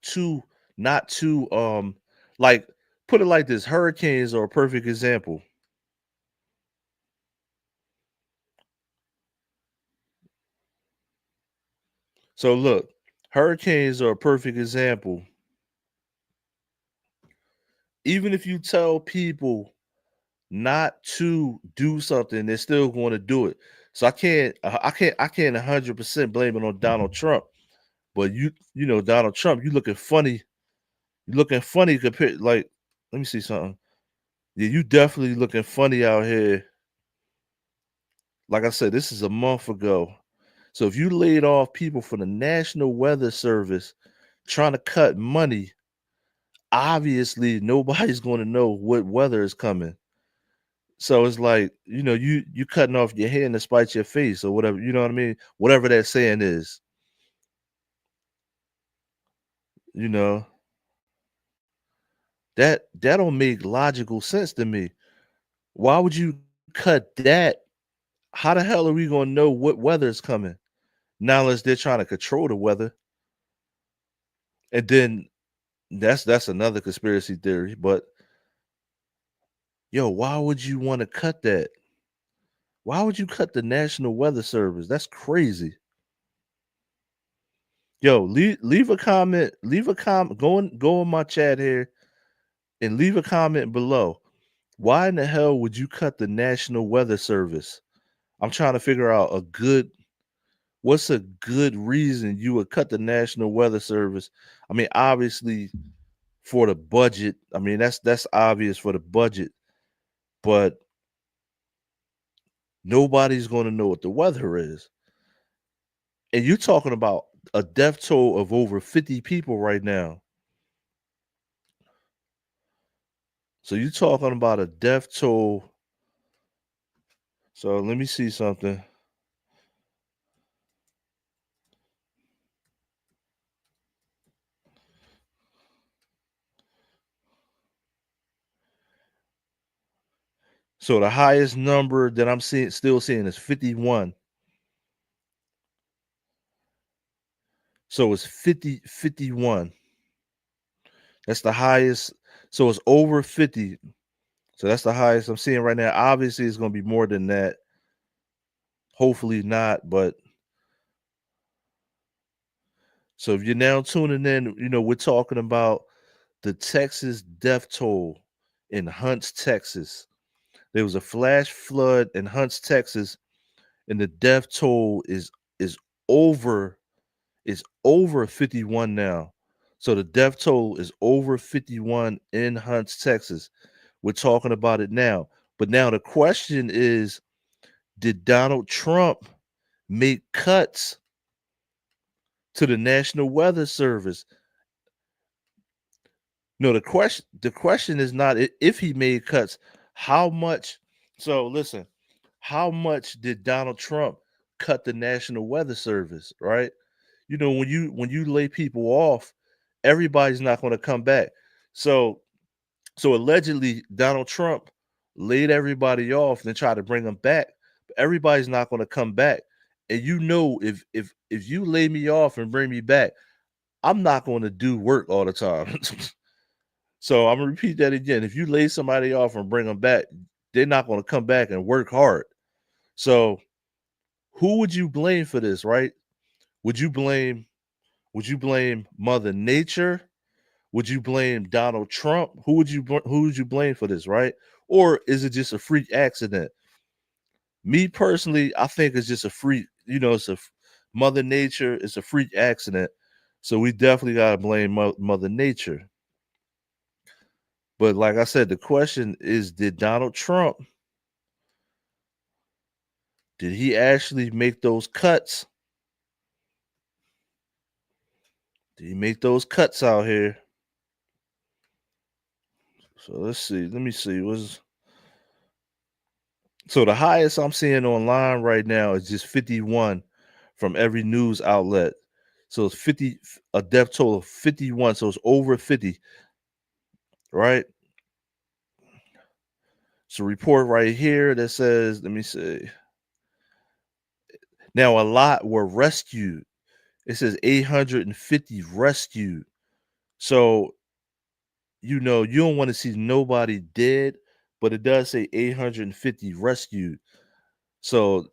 to not to like, put it like this, hurricanes are a perfect example. So look, hurricanes are a perfect example. Even if you tell people not to do something, they're still going to do it. So I can't 100% blame it on Donald Trump. But Donald Trump, you looking funny. You looking funny compared, like, let me see something. Yeah, you definitely looking funny out here. Like I said, this is a month ago. So if you laid off people from the National Weather Service trying to cut money, obviously nobody's going to know what weather is coming. So it's like, you cutting off your hand to spite your face or whatever, you know what I mean? Whatever that saying is. That don't make logical sense to me. Why would you cut that how the hell are we going to know what weather is coming? Now, unless they're trying to control the weather. And then that's another conspiracy theory. But yo, why would you want to cut that? Why would you cut the National Weather Service? That's crazy. Yo, leave a comment. Leave a comment. Go in my chat here and leave a comment below. Why in the hell would you cut the National Weather Service? I'm trying to figure out what's a good reason you would cut the National Weather Service. I mean, obviously for the budget. I mean, that's obvious for the budget, but nobody's going to know what the weather is. And you're talking about a death toll of over 50 people right now. So you're talking about a death toll. So let me see something. So the highest number that I'm still seeing is 51. So it's 51. That's the highest. So it's over 50. So that's the highest I'm seeing right now. Obviously, it's going to be more than that. Hopefully not, but so if you're now tuning in, we're talking about the Texas death toll in Hunts, Texas. There was a flash flood in Hunts, Texas, and the death toll is over 51 now. So the death toll is over 51 in Hunts, Texas. We're talking about it now. But now the question is, did Donald Trump make cuts to the National Weather Service? No, the question is not if he made cuts, how much. So listen, how much did Donald Trump cut the National Weather Service, right? When you lay people off, everybody's not going to come back. So allegedly Donald Trump laid everybody off and tried to bring them back. But everybody's not going to come back. And if you lay me off and bring me back, I'm not going to do work all the time. So I'm going to repeat that again. If you lay somebody off and bring them back, they're not going to come back and work hard. So who would you blame for this, right? Would you blame Mother Nature? Would you blame Donald Trump? Who would you blame for this, right? Or is it just a freak accident? Me personally, I think it's just a freak, it's a Mother Nature, it's a freak accident. So we definitely got to blame Mother Nature. But like I said, the question is, did Donald Trump, did he actually make those cuts? Did he make those cuts out here? So let's see. Let me see. So the highest I'm seeing online right now is just 51 from every news outlet. So it's a death toll of 51. So it's over 50, right? So report right here that says, let me see. Now a lot were rescued. It says 850 rescued. So, you don't want to see nobody dead, but it does say 850 rescued. So,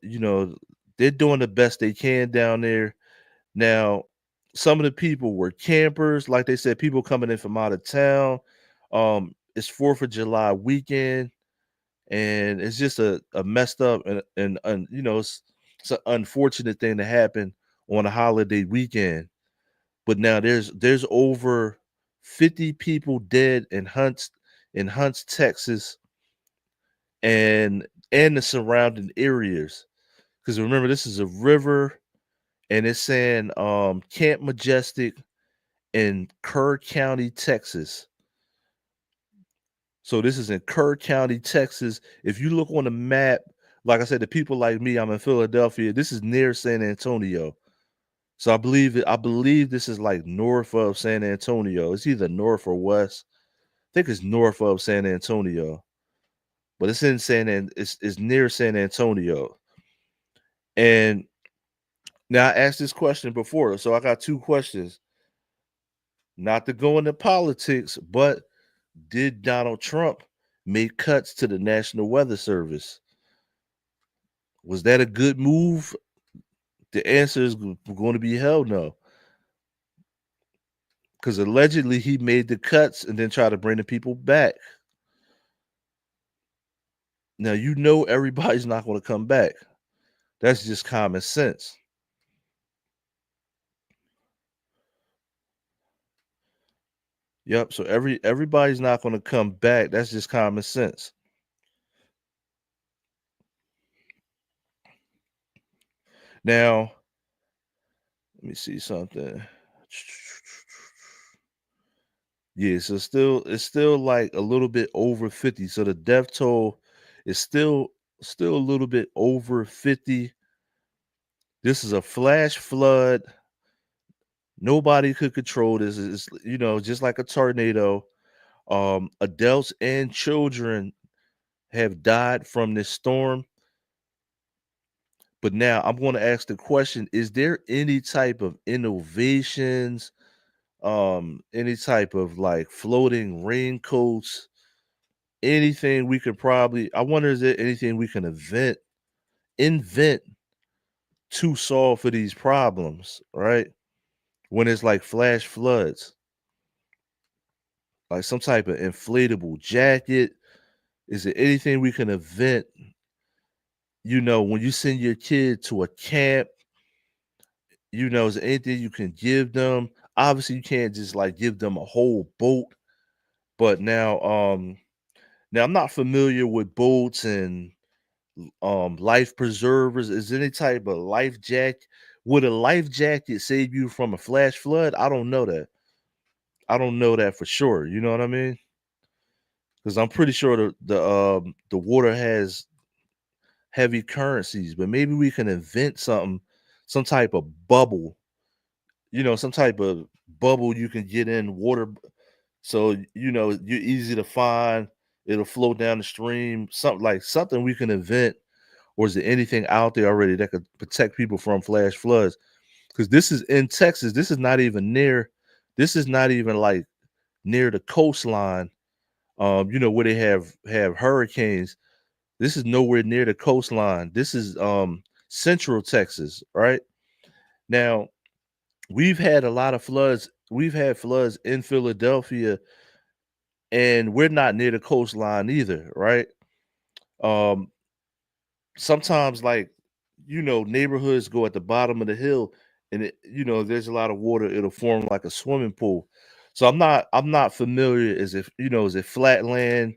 they're doing the best they can down there. Now, some of the people were campers. Like they said, people coming in from out of town. It's 4th of July weekend. And it's just a messed up and it's an unfortunate thing to happen on a holiday weekend. But now there's over 50 people dead in Hunts, Texas, and the surrounding areas. Because remember, this is a river, and it's saying Camp Majestic in Kerr County, Texas. So this is in Kerr County, Texas. If you look on the map, like I said, the people like me, I'm in Philadelphia. This is near San Antonio. So I believe this is like north of San Antonio. It's either north or west. I think it's north of San Antonio. But it's in it's near San Antonio. And now I asked this question before, so I got two questions. Not to go into politics, but did Donald Trump make cuts to the National Weather Service? Was that a good move? The answer is going to be hell no. Because allegedly he made the cuts and then tried to bring the people back. Now, you know everybody's not going to come back. That's just common sense. Yep. So everybody's not going to come back. That's just common sense. Now, let me see something. Yeah, so it's still like a little bit over 50. So the death toll is still a little bit over 50. This is a flash flood. Nobody could control this. It's, just like a tornado. Adults and children have died from this storm. But now I'm going to ask the question, is there any type of innovations, any type of like floating raincoats, anything we could I wonder, is there anything we can invent to solve for these problems, right? When it's like flash floods, like some type of inflatable jacket. Is there anything we can invent? When you send your kid to a camp, is there anything you can give them? Obviously, you can't just like give them a whole boat. But now I'm not familiar with boats and life preservers. Is there any type of life jacket? Would a life jacket save you from a flash flood? I don't know that. I don't know that for sure. You know what I mean? Because I'm pretty sure the water has heavy currencies, but maybe we can invent something, some type of bubble, some type of bubble you can get in water. So, you're easy to find. It'll flow down the stream, something we can invent. Or is there anything out there already that could protect people from flash floods? Because this is in Texas. This is not even like near the coastline, where they have hurricanes. This is nowhere near the coastline. This is central Texas, right? Now, we've had a lot of floods. We've had floods in Philadelphia, and we're not near the coastline either, right? Sometimes, like, neighborhoods go at the bottom of the hill, and there's a lot of water. It'll form like a swimming pool. So I'm not familiar. Is it flat land?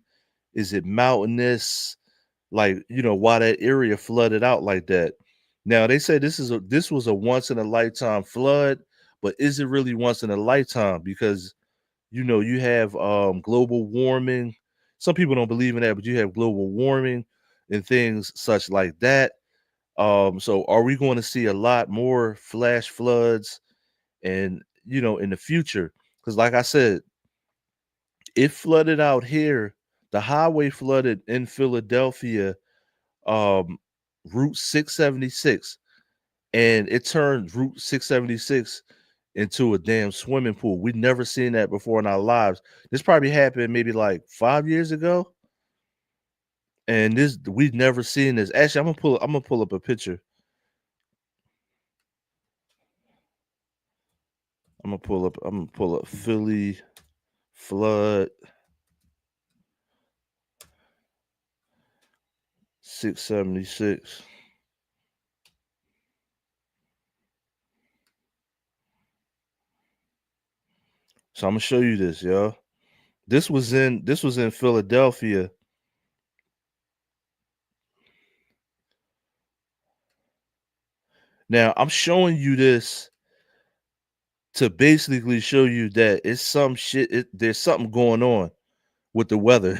Is it mountainous? Like, why that area flooded out like that. Now they say this was a once in a lifetime flood, but is it really once in a lifetime? Because you have global warming. Some people don't believe in that, but you have global warming and things such like that. So are we going to see a lot more flash floods and in the future? Because like I said, it flooded out here. The highway flooded in Philadelphia, Route 676, and it turned Route 676 into a damn swimming pool. We'd never seen that before in our lives. This probably happened maybe like 5 years ago. And we've never seen this. Actually, I'm gonna pull up a picture. I'm gonna pull up Philly flood 676. So I'm gonna show you this, y'all. This was in Philadelphia. Now I'm showing you this to basically show you that it's some shit. There's something going on with the weather.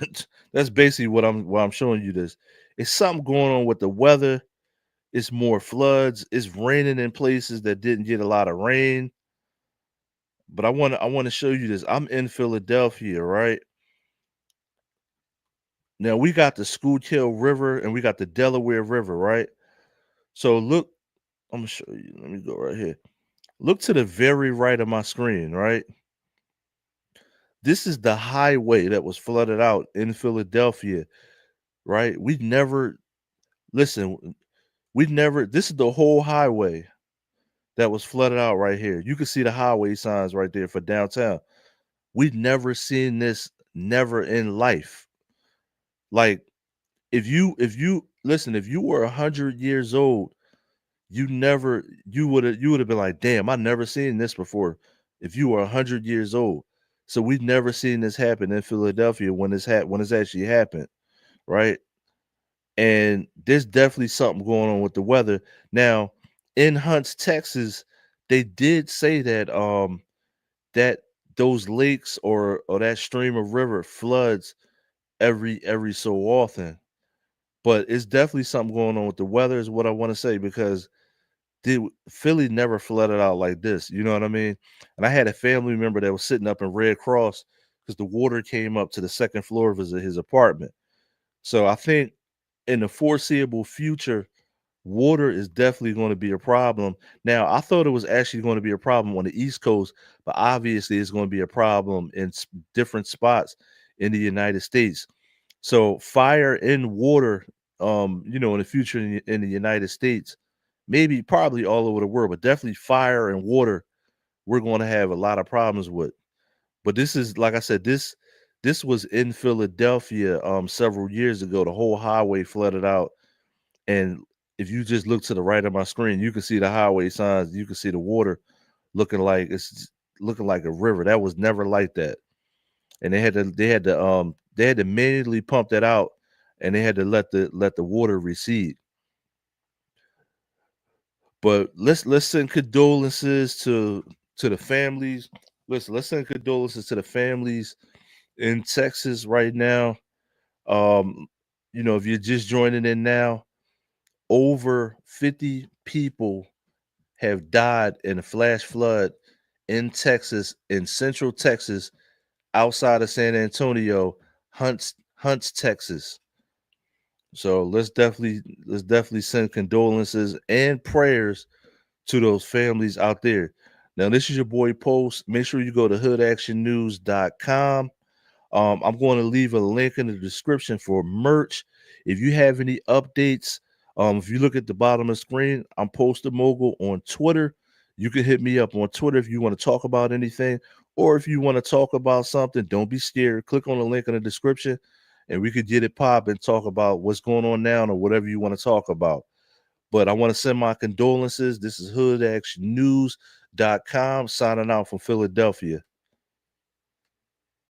That's basically why I'm showing you this. It's something going on with the weather. It's more floods. It's raining in places that didn't get a lot of rain. But I want to show you this. I'm in Philadelphia, right? Now we got the Schuylkill River and we got the Delaware River, right? So look, I'm gonna show you. Let me go right here. Look to the very right of my screen, right? This is the highway that was flooded out in Philadelphia, right? We never listen, this is the whole highway that was flooded out right here. You can see the highway signs right there for downtown. We've never seen this, never in life. Like if you listen, if you were 100 years old, you would have been like, damn, I never seen this before. If you were 100 years old. So we've never seen this happen in Philadelphia when it's actually happened, right? And there's definitely something going on with the weather. Now, in Hunts, Texas, they did say that that those lakes or that stream of river floods every so often. But it's definitely something going on with the weather is what I want to say, because Philly never flooded out like this. You know what I mean? And I had a family member that was sitting up in Red Cross because the water came up to the second floor of his apartment. So I think in the foreseeable future, water is definitely going to be a problem. Now, I thought it was actually going to be a problem on the East Coast, but obviously it's going to be a problem in different spots in the United States. So fire and water, in the future in the United States, maybe probably all over the world, but definitely fire and water, we're going to have a lot of problems with. But this is, like I said, this was in Philadelphia several years ago. The whole highway flooded out. And if you just look to the right of my screen, you can see the highway signs. You can see the water looking like a river. That was never like that. And they had to manually pump that out, and they had to let the water recede. But let's send condolences to the families. Listen, let's send condolences to the families in Texas right now. If you're just joining in now, over 50 people have died in a flash flood in Texas, in Central Texas, outside of San Antonio, Hunts, Texas. So let's definitely send condolences and prayers to those families out there. Now, this is your boy Post. Make sure you go to hoodactionnews.com. I'm going to leave a link in the description for merch. If you have any updates, if you look at the bottom of the screen, I'm Poster Mogul on Twitter. You can hit me up on Twitter if you want to talk about anything, or if you want to talk about something, don't be scared. Click on the link in the description, and we could get it pop and talk about what's going on now or whatever you want to talk about. But I want to send my condolences. This is hoodactionnews.com signing out from Philadelphia.